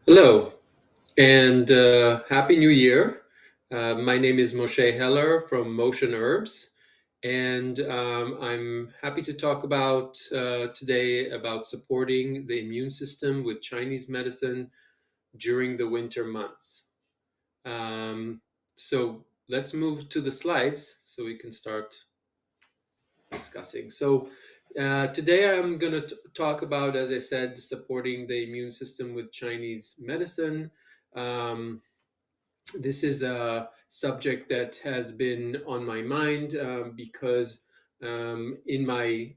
Hello, and Happy New Year. My name is Moshe Heller from Moshen Herbs, and I'm happy to talk about today about supporting the immune system with Chinese medicine during the winter months. Um, so let's move to the slides so we can start discussing. Today I'm going to talk about, as I said, supporting the immune system with Chinese medicine. Um, this is a subject that has been on my mind because in my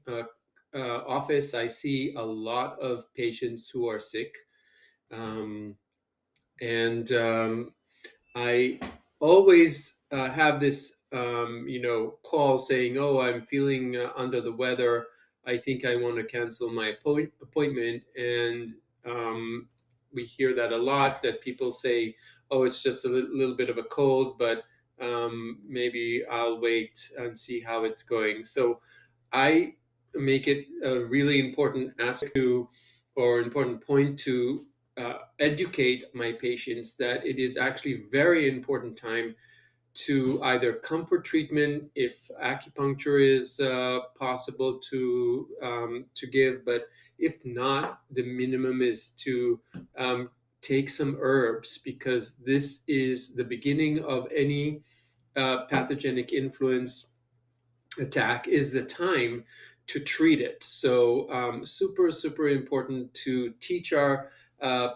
office I see a lot of patients who are sick, um, and I always have this, call saying, "Oh, I'm feeling under the weather. I think I want to cancel my appointment." And we hear that a lot. That people say, "Oh, it's just a little bit of a cold, but maybe I'll wait and see how it's going." So I make it a really important aspect to, or important point to educate my patients that it is actually very important time to either comfort treatment if acupuncture is possible to give, but if not, the minimum is to take some herbs because this is the beginning of any pathogenic influence attack is the time to treat it. So, super important to teach our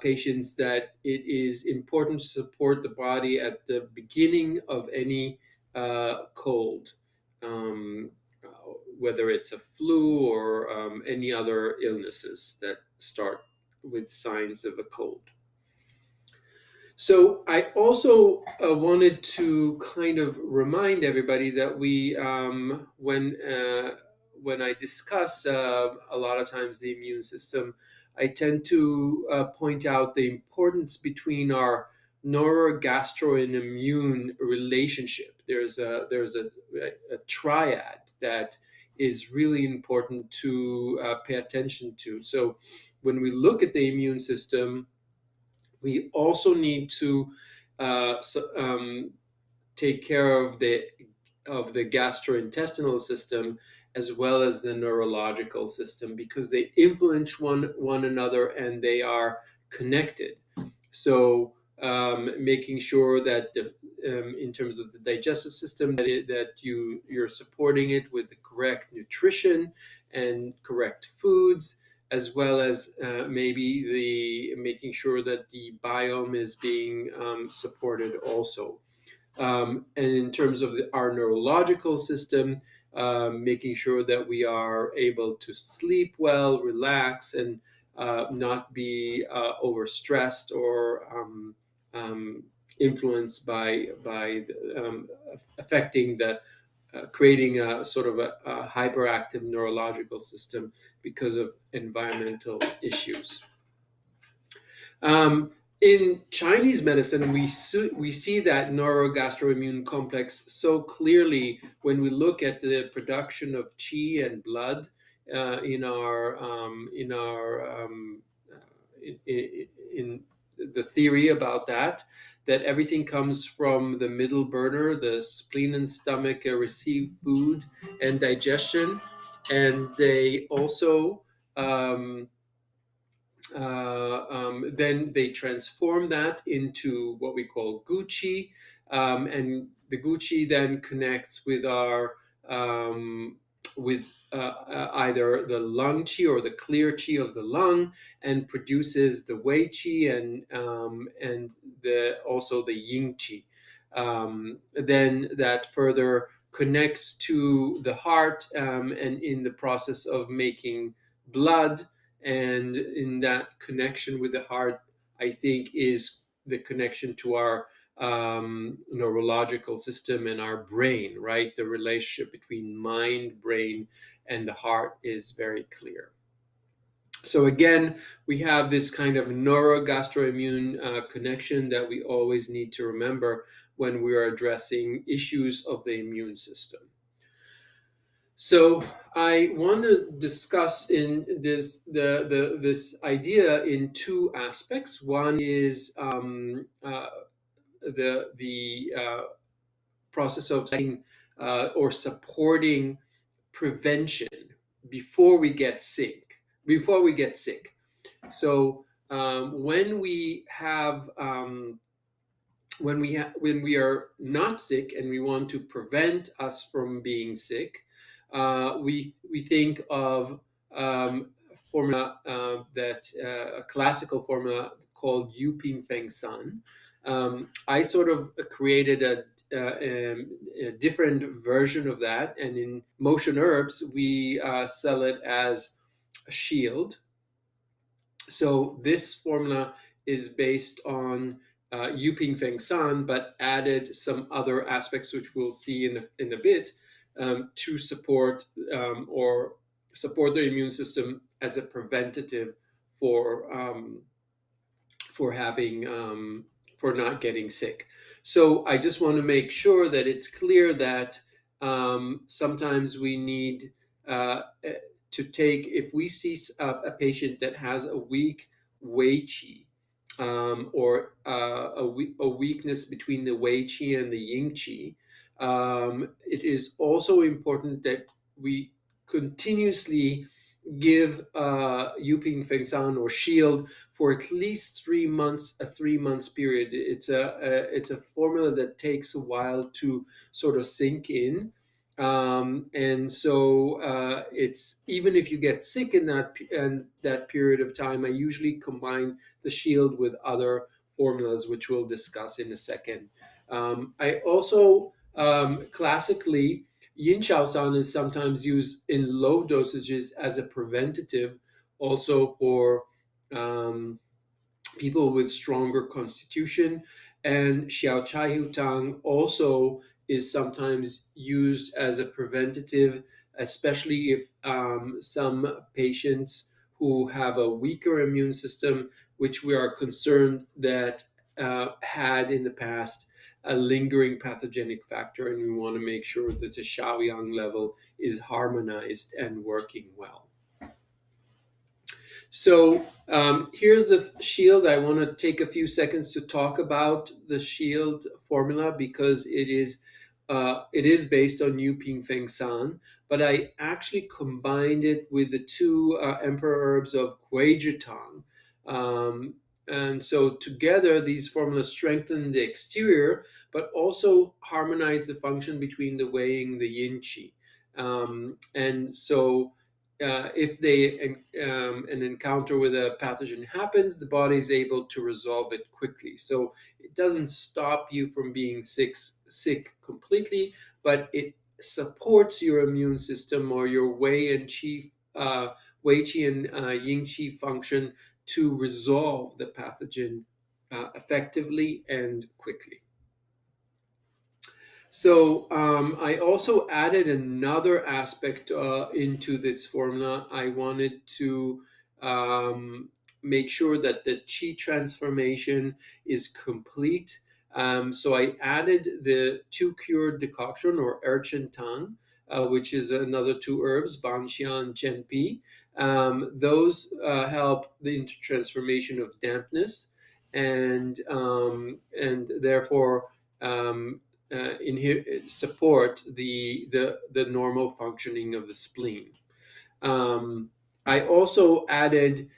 patients that it is important to support the body at the beginning of any cold, um, uh, whether it's a flu or any other illnesses that start with signs of a cold. So I also wanted to kind of remind everybody that when I discuss a lot of times the immune system, I tend to point out the importance between our neurogastro and immune relationship. There's a triad that is really important to pay attention to. So when we look at the immune system, we also need to take care of the gastrointestinal system as well as the neurological system because they influence one another and they are connected. So making sure that in terms of the digestive system you're supporting it with the correct nutrition and correct foods, as well as maybe the making sure that the biome is being supported also. And in terms of our neurological system, making sure that we are able to sleep well, relax, and not be overstressed or influenced by affecting the creating a sort of a hyperactive neurological system because of environmental issues. Um, in Chinese medicine, we see that neurogastroimmune complex so clearly when we look at the production of qi and blood in the theory about that everything comes from the middle burner, the spleen and stomach receive food and digestion, and they also um, then they transform that into what we call Gucci, and the Gucci then connects with our with either the lung qi or the clear qi of the lung, and produces the Wei qi and the also the Ying qi. Then that further connects to the heart, and in the process of making blood, and in that connection with the heart, I think is the connection to our neurological system and our brain, right? The relationship between mind, brain, and the heart is very clear. So again, we have this kind of neurogastroimmune connection that we always need to remember when we are addressing issues of the immune system. So I want to discuss in this idea in two aspects. One is the process of setting or supporting prevention before we get sick. Before we get sick. So when we have when we are not sick and we want to prevent us from being sick, we think of a formula that a classical formula called Yu Ping Feng San. I sort of created a different version of that, and in Motion Herbs we sell it as a shield. So this formula is based on Yu Ping Feng San, but added some other aspects, which we'll see in a bit, to or support the immune system as a preventative for for having for not getting sick. So I just want to make sure that it's clear that sometimes we need to take, if we see a patient that has a weak Wei Qi, or a weakness between the Wei Qi and the Ying Qi, it is also important that we continuously give Yuping Feng San or shield for at least 3 months, a 3 months period. It's a formula that takes a while to sort of sink in. And so it's, even if you get sick in that period of time, I usually combine the shield with other formulas, which we'll discuss in a second. I also classically, Yin Chao San is sometimes used in low dosages as a preventative, also for um, people with stronger constitution. And Xiao Chai Hu Tang also is sometimes used as a preventative, especially if some patients who have a weaker immune system, which we are concerned that had in the past a lingering pathogenic factor, and we want to make sure that the Shaoyang level is harmonized and working well. So here's the shield. I want to take a few seconds to talk about the shield formula because it is based on Yu Ping Feng San, but I actually combined it with the two emperor herbs of Guijitang. Um, and so together, these formulas strengthen the exterior, but also harmonize the function between the Wei and the Yin Qi. And so if an encounter with a pathogen happens, the body is able to resolve it quickly. So it doesn't stop you from being sick completely, but it supports your immune system or your Wei Qi and Ying Qi function to resolve the pathogen effectively and quickly. So I also added another aspect into this formula. I wanted to make sure that the chi transformation is complete. So I added the two cured decoction or urchin tang, which is another two herbs, banxian, chenpi. Those help the transformation of dampness, and therefore um, support the normal functioning of the spleen. Um, I also added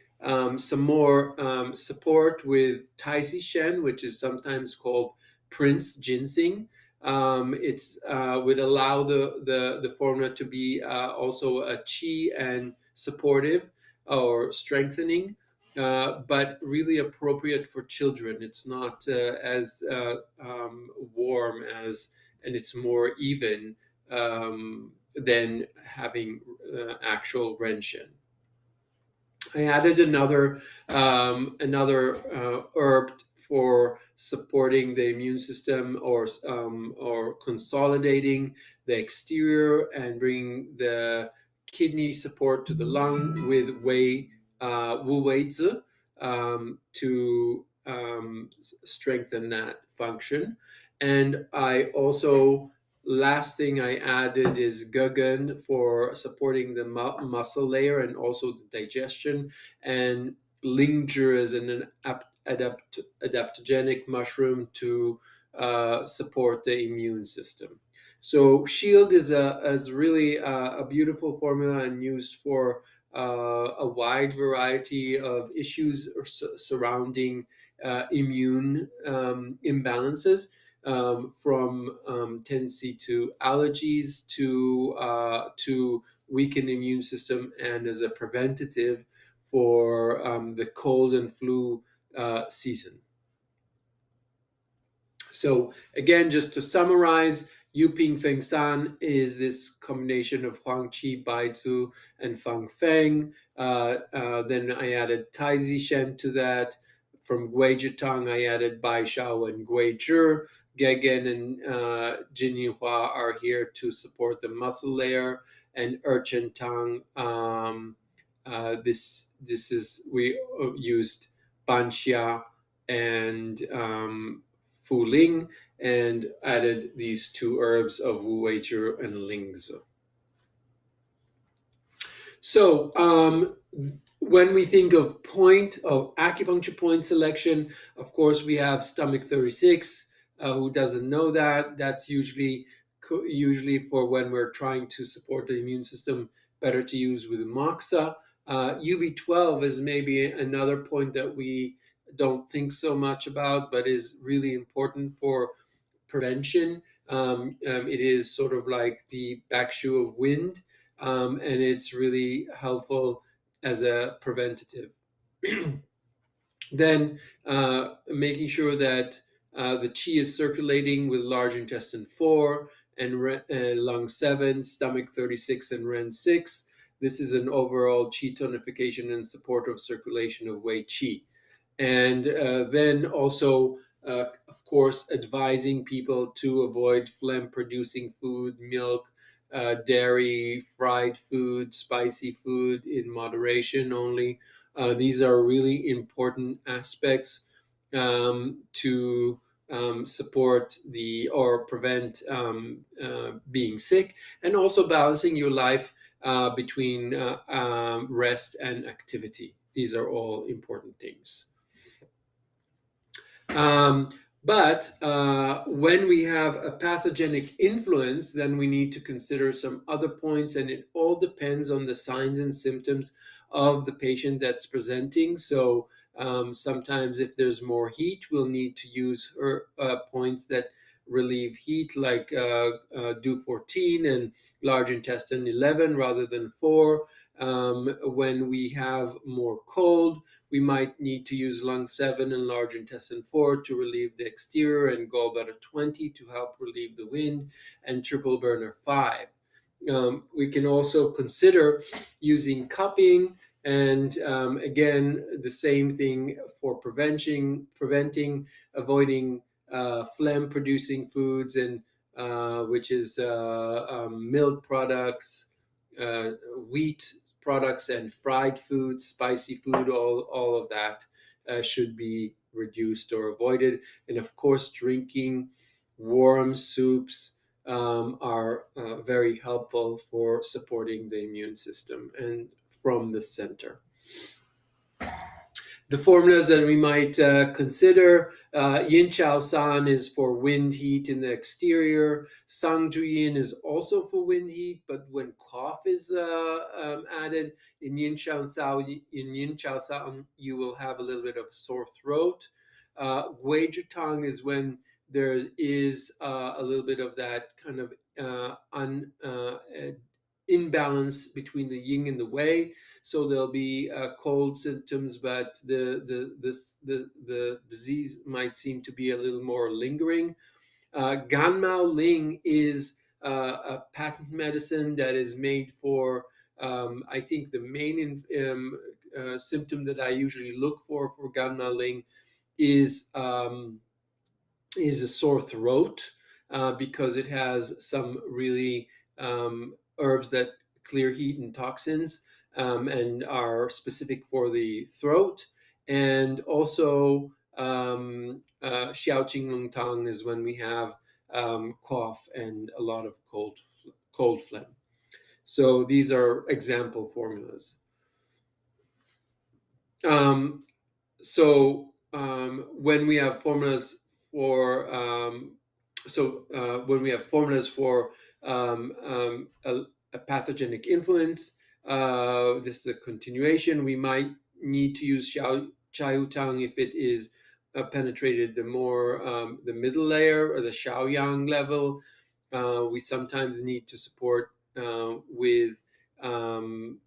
some more support with Taisi Shen, which is sometimes called Prince Ginseng. It's would allow the formula to be also a chi and supportive or strengthening, but really appropriate for children. It's not as warm as, and it's more even than having actual Renshin. I added another herb for supporting the immune system, or consolidating the exterior and bringing the kidney support to the lung with Wu Wei Zi, to strengthen that function. And I also last thing I added is Guggen for supporting the muscle layer and also the digestion, and Linger is an adaptogenic mushroom to support the immune system. So Shield is really a beautiful formula and used for a wide variety of issues surrounding immune imbalances, from tendency to allergies to weakened immune system, and as a preventative for the cold and flu season. So again, just to summarize, Yu Ping Feng San is this combination of Huang Qi, Bai Zu, and Fang Feng. Then I added Tai Zi Shen to that. From Gui Jitang, I added Bai Shao and Gui Zhi. Gegen and Jin Yinhua are here to support the muscle layer, and Chen Tang. This is we used Ban Xia and Fu Ling, and added these two herbs of Wu Wei Zhi and Lingzi. So when we think of acupuncture point selection, of course we have stomach 36. Who doesn't know that? That's usually for when we're trying to support the immune system. Better to use with moxa. UB12 is maybe another point that we don't think so much about, but is really important for prevention. It is sort of like the back shoe of wind, and it's really helpful as a preventative. Then making sure that the qi is circulating with large intestine 4 and lung 7, stomach 36, and ren 6. This is an overall qi tonification and support of circulation of wei qi. And then also, of course, advising people to avoid phlegm-producing food, milk, dairy, fried food, spicy food, in moderation only. These are really important aspects to support or prevent being sick, and also balancing your life between rest and activity. These are all important things. But when we have a pathogenic influence, then we need to consider some other points, and it all depends on the signs and symptoms of the patient that's presenting. So sometimes if there's more heat, we'll need to use points that relieve heat, like do 14 and large intestine 11 rather than 4. When we have more cold, we might need to use lung 7 and large intestine 4 to relieve the exterior, and gallbladder 20 to help relieve the wind, and triple burner 5. We can also consider using cupping, and again, the same thing for preventing, avoiding phlegm-producing foods, and which is milk products, wheat products, and fried foods, spicy food. All of that should be reduced or avoided. And of course, drinking warm soups are very helpful for supporting the immune system and from the center. The formulas that we might consider: Yin Chao San is for wind heat in the exterior. Sang Ju Yin is also for wind heat, but when cough is added in Yin Chao San, you will have a little bit of sore throat. Gui Zhi is when there is a little bit of that kind of imbalance between the yin and the wei, so there'll be cold symptoms, but the disease might seem to be a little more lingering. Ganmao Ling is a patent medicine that is made for, I think the main symptom that I usually look for Ganmao Ling is a sore throat, because it has some really herbs that clear heat and toxins, and are specific for the throat. And also, Xiao Qing Lung Tang is when we have cough and a lot of cold phlegm. So these are example formulas. When we have formulas for when we have formulas for a pathogenic influence, this is a continuation. We might need to use Chai Tang if it is penetrated the middle layer or the Xiaoyang level. We sometimes need to support with um,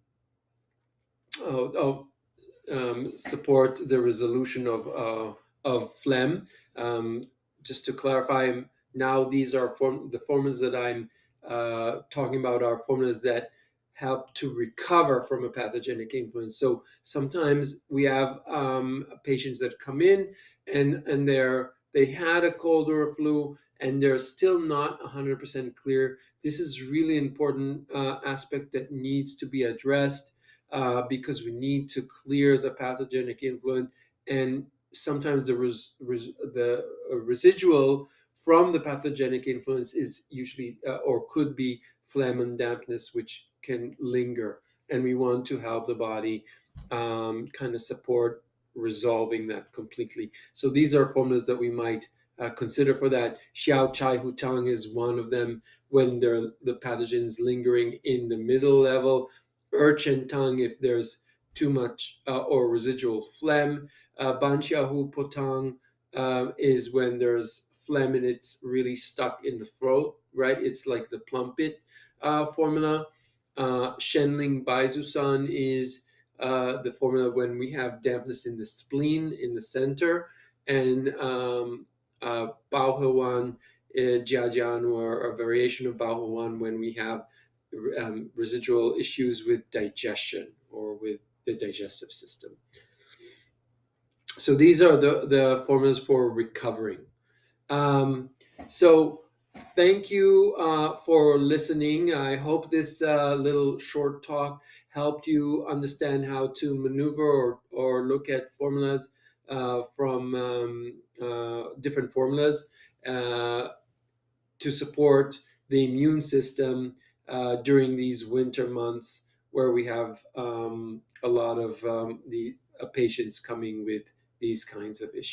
oh, oh, support the resolution of phlegm. Just to clarify, now these are the formulas that I'm talking about are formulas that help to recover from a pathogenic influence. So sometimes we have patients that come in and they had a cold or a flu and they're still not 100% clear. This is really important aspect that needs to be addressed because we need to clear the pathogenic influence, and sometimes the residual from the pathogenic influence is usually or could be phlegm and dampness, which can linger, and we want to help the body kind of support resolving that completely. So these are formulas that we might consider for that. Xiao Chai Hu Tang is one of them when the pathogen is lingering in the middle level. Urchin tongue if there's too much or residual phlegm. Banxiahu potang is when there's phlegm and it's really stuck in the throat, right? It's like the plumpet formula. Shenling Baizusan is the formula when we have dampness in the spleen in the center, and Baohewan Jiajian, or a variation of Baohewan when we have residual issues with digestion or with the digestive system. So these are the formulas for recovering. So thank you for listening. I hope this little short talk helped you understand how to maneuver or look at formulas from different formulas to support the immune system during these winter months where we have a lot of the patients coming with these kinds of issues.